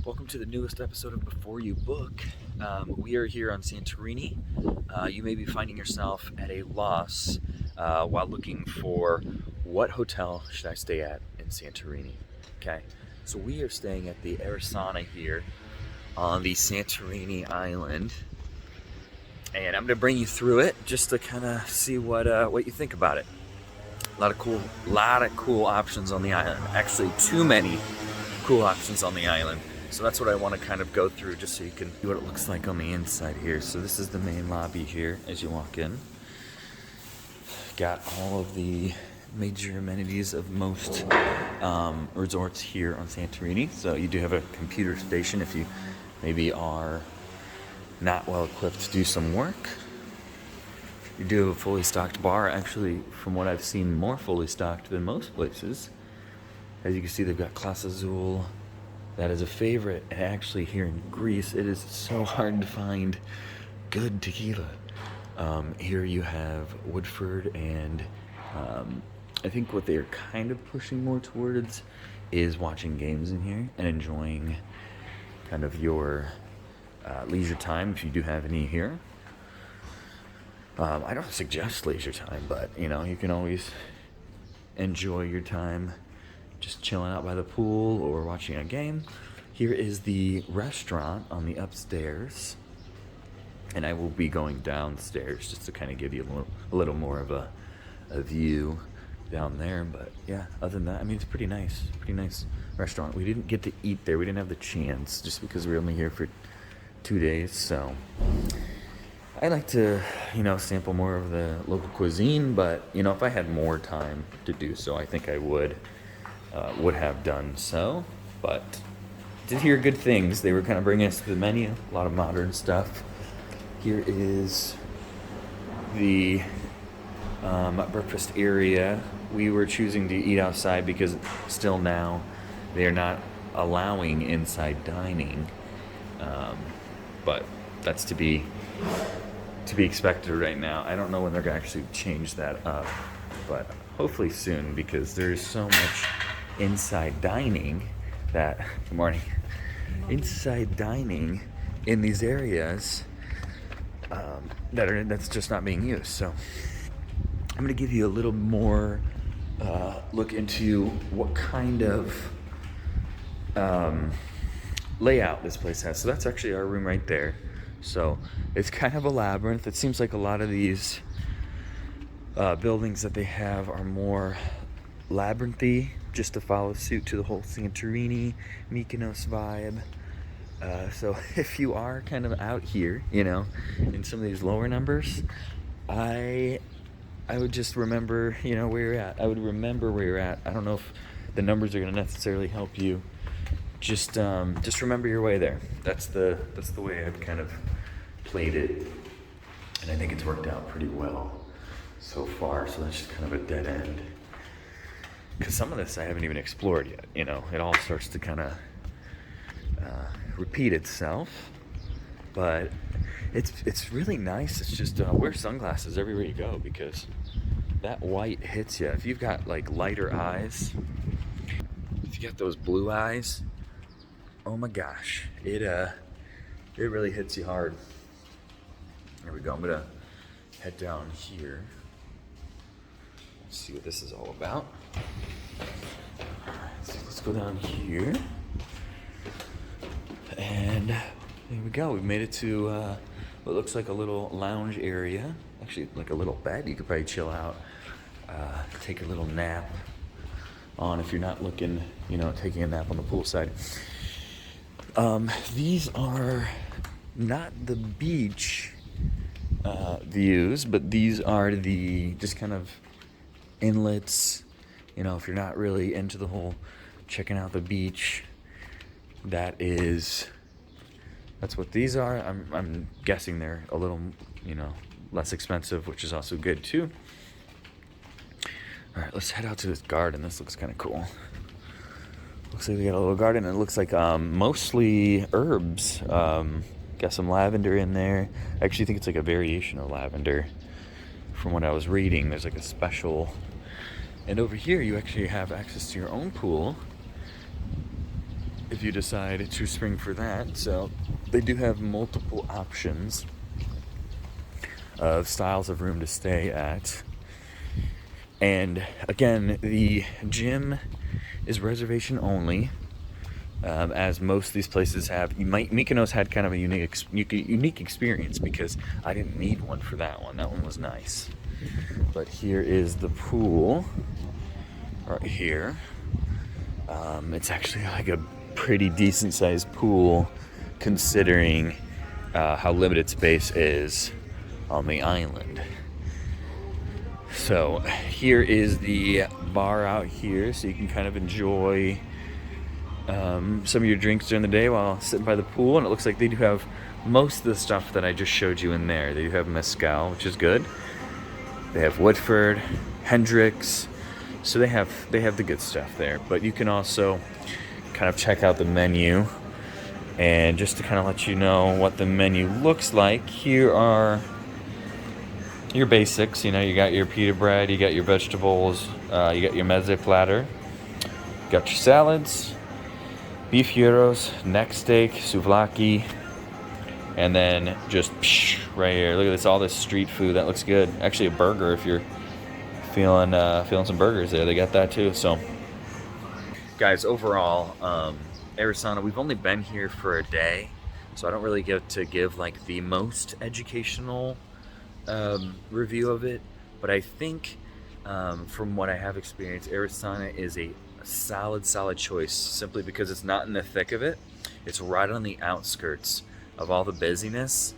Welcome to the newest episode of Before You Book. We are here on Santorini. You may be finding yourself at a loss while looking for what hotel should I stay at in Santorini. Okay, so we are staying at the Aressana here on the Santorini island, and I'm going to bring you through it just to kind of see what you think about it. A lot of cool options on the island. Actually, too many cool options on the island. So that's what I want to kind of go through just so you can see what it looks like on the inside here. So this is the main lobby here as you walk in. Got all of the major amenities of most resorts here on Santorini. So you do have a computer station if you maybe are not well equipped to do some work. You do have a fully stocked bar, actually from what I've seen more fully stocked than most places. As you can see, they've got Class Azul. That is a favorite, and actually here in Greece, it is so hard to find good tequila. Here you have Woodford, and I think what they're kind of pushing more towards is watching games in here and enjoying kind of your leisure time, if you do have any here. I don't suggest leisure time, but you can always enjoy your time just chilling out by the pool or watching a game. Here is the restaurant on the upstairs, and I will be going downstairs just to kind of give you a little more of a view down there. But yeah, other than that, I mean, it's pretty nice restaurant. We didn't get to eat there. We didn't have the chance just because we were only here for 2 days. So I like to, sample more of the local cuisine, but if I had more time to do so, I think I would have done so. But did hear good things. They were kind of bringing us to the menu, a lot of modern stuff. Here is the breakfast area. We were choosing to eat outside because still now they are not allowing inside dining, but that's to be expected right now. I don't know when they're going to actually change that up, but hopefully soon, because there's so much inside dining inside dining in these areas that's just not being used. So I'm going to give you a little more look into what kind of layout this place has. So that's actually our room right there. So it's kind of a labyrinth. It seems like a lot of these buildings that they have are more labyrinthy, just to follow suit to the whole Santorini, Mykonos vibe. So if you are kind of out here, in some of these lower numbers, I would just remember, where you're at. I would remember where you're at. I don't know if the numbers are going to necessarily help you. Just remember your way there. That's the way I've kind of played it, and I think it's worked out pretty well so far. So that's just kind of a dead end, because some of this I haven't even explored yet. It all starts to kind of repeat itself, but it's really nice. It's just wear sunglasses everywhere you go, because that white hits you. If you've got like lighter eyes, if you got those blue eyes, oh my gosh, it really hits you hard. There we go. I'm gonna head down here. Let's see what this is all about. All right, so let's go down here, and there we go. We've made it to what looks like a little lounge area. Actually, like a little bed. You could probably chill out, take a little nap on if you're not looking, taking a nap on the poolside. These are not the beach views, but these are the just kind of inlets. If you're not really into the whole checking out the beach, that's what these are. I'm guessing they're a little, less expensive, which is also good too. All right, let's head out to this garden. This looks kind of cool. Looks like we got a little garden, and it looks like mostly herbs. Got some lavender in there. I actually think it's like a variation of lavender. From what I was reading, there's like a special. And over here, you actually have access to your own pool. if you decide to spring for that. So they do have multiple options of styles of room to stay at. And again, the gym is reservation only, as most of these places have. Mykonos had kind of a unique experience because I didn't need one for that one. That one was nice. But here is the pool right here. It's actually like a pretty decent sized pool considering how limited space is on the island. So here is the bar out here, so you can kind of enjoy some of your drinks during the day while sitting by the pool. And it looks like they do have most of the stuff that I just showed you in there. They do have mezcal, which is good. They have Woodford, Hendrix, so they have the good stuff there. But you can also kind of check out the menu, and just to kind of let you know what the menu looks like, here are your basics. You know, you got your pita bread, you got your vegetables, you got your mezze platter, you got your salads, beef gyros, neck steak, souvlaki, and then just right here. Look at this, all this street food. That looks good. Actually, a burger if you're feeling some burgers there. They got that too. So, guys, overall, Aressana, we've only been here for a day, so I don't really get to give like the most educational review of it, but I think from what I have experienced, Aressana is a solid choice, simply because it's not in the thick of it. It's right on the outskirts of all the busyness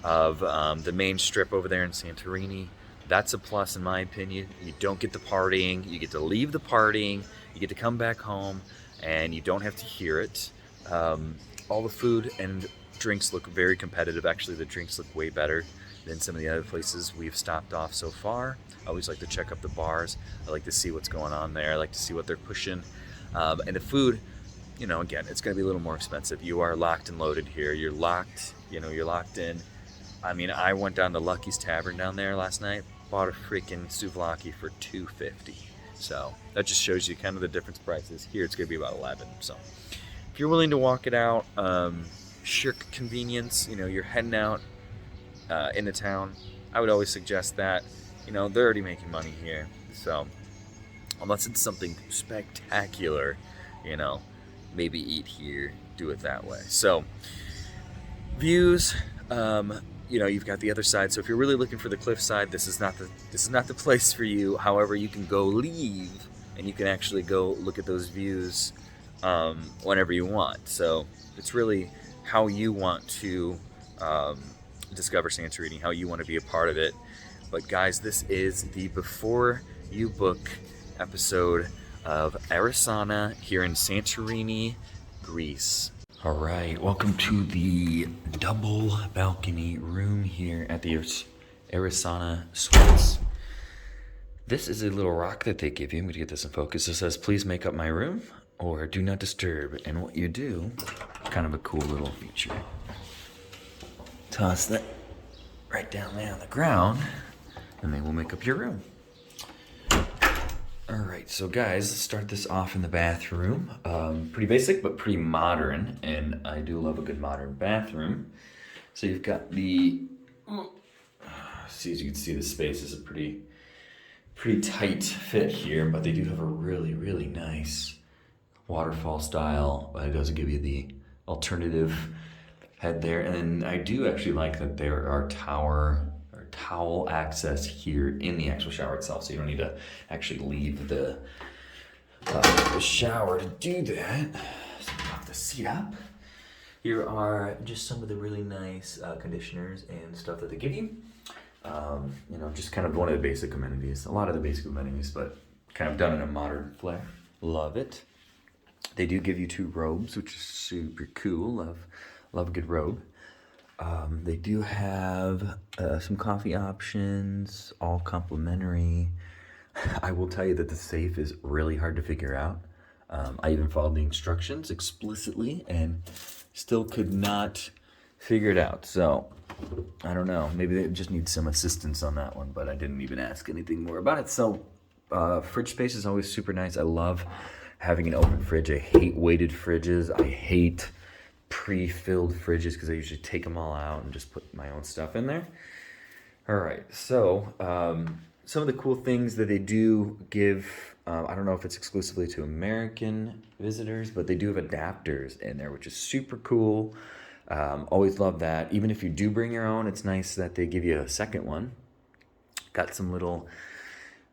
of the main strip over there in Santorini. That's a plus in my opinion. You don't get the partying, you get to leave the partying, you get to come back home, and you don't have to hear it. All the food and drinks look very competitive. Actually, the drinks look way better than some of the other places we've stopped off so far. I always like to check up the bars. I like to see what's going on there. I like to see what they're pushing. And the food, you know, again, it's gonna be a little more expensive. You are locked and loaded here. You're locked in. I mean, I went down to Lucky's Tavern down there last night, bought a freaking souvlaki for $2.50. So that just shows you kind of the difference prices. Here it's gonna be about 11. So if you're willing to walk it out, sheer convenience, you know, you're heading out into town, I would always suggest that. You know, they're already making money here, so unless it's something spectacular, you know, maybe eat here, do it that way. So views, you know, you've got the other side. So if you're really looking for the cliffside, this is not the place for you. However, you can go leave and you can actually go look at those views whenever you want. So it's really how you want to discover Santorini, how you want to be a part of it. But guys, this is the before you book episode of Aressana here in Santorini, Greece. All right, welcome to the double balcony room here at the Aressana Suites. This is a little rock that they give you. I'm gonna get this in focus. It says, "Please make up my room," or "Do not disturb." And what you do, kind of a cool little feature. Toss that right down there on the ground, and they will make up your room. All right, so guys, let's start this off in the bathroom. Pretty basic, but pretty modern, and I do love a good modern bathroom. So you've got the, see, as you can see, the space is a pretty tight fit here, but they do have a really nice waterfall style. But it does give you the alternative head there, and I do actually like that there are towel access here in the actual shower itself, so you don't need to actually leave the shower to do that. So pop the seat up. Here are just some of the really nice conditioners and stuff that they give you. You know, just kind of one of the basic amenities. A lot of the basic amenities, but kind of done in a modern flair. Love it. They do give you 2 robes, which is super cool. Love a good robe. They do have some coffee options, all complimentary. I will tell you that the safe is really hard to figure out. I even followed the instructions explicitly and still could not figure it out. So I don't know, maybe they just need some assistance on that one, but I didn't even ask anything more about it. So fridge space is always super nice. I love having an open fridge. I hate weighted fridges. I hate pre-filled fridges because I usually take them all out and just put my own stuff in there. All right, so some of the cool things that they do give, I don't know if it's exclusively to American visitors, but they do have adapters in there, which is super cool. Always love that. Even if you do bring your own, it's nice that they give you a second one. Got some little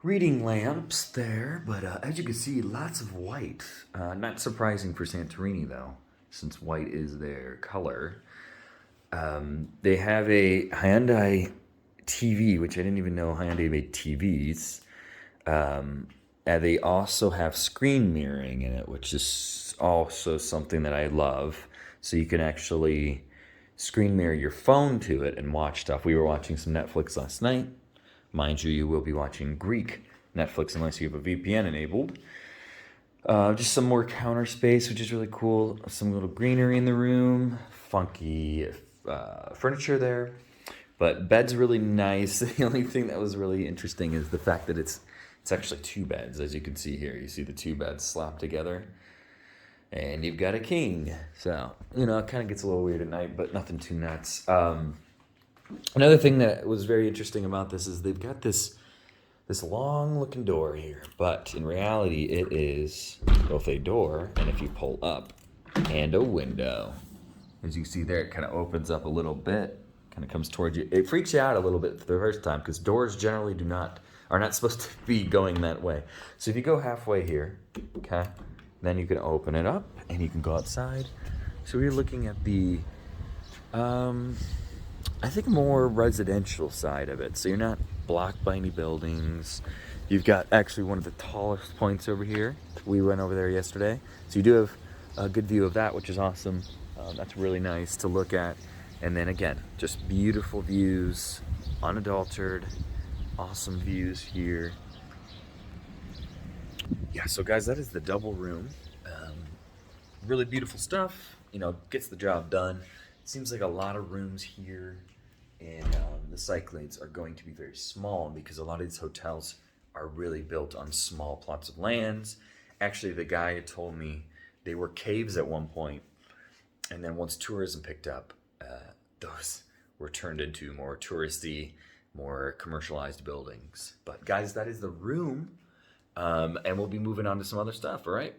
reading lamps there, but as you can see, lots of white. Not surprising for Santorini though, since white is their color. They have a Hyundai TV, which I didn't even know Hyundai made TVs. And they also have screen mirroring in it, which is also something that I love. So you can actually screen mirror your phone to it and watch stuff. We were watching some Netflix last night. Mind you, you will be watching Greek Netflix unless you have a VPN enabled. Just some more counter space, which is really cool. Some little greenery in the room. Funky furniture there. But bed's really nice. The only thing that was really interesting is the fact that it's actually two beds, as you can see here. You see the two beds slapped together. And you've got a king. So, it kind of gets a little weird at night, but nothing too nuts. Another thing that was very interesting about this is they've got this long looking door here, but in reality it is both a door and, if you pull up, and a window. As you see there, it kind of opens up a little bit, kind of comes towards you. It freaks you out a little bit for the first time because doors generally are not supposed to be going that way. So if you go halfway here, okay, then you can open it up and you can go outside. So we're looking at the I think more residential side of it. So you're not blocked by any buildings. You've got actually one of the tallest points over here. We went over there yesterday. So you do have a good view of that, which is awesome. That's really nice to look at. And then again, just beautiful views, unadulterated, awesome views here. Yeah, so guys, that is the double room. Really beautiful stuff, gets the job done. Seems like a lot of rooms here, and the cyclades are going to be very small because a lot of these hotels are really built on small plots of lands. Actually, the guy had told me they were caves at one point, and then once tourism picked up, those were turned into more touristy, more commercialized buildings. But guys, that is the room, and we'll be moving on to some other stuff, all right?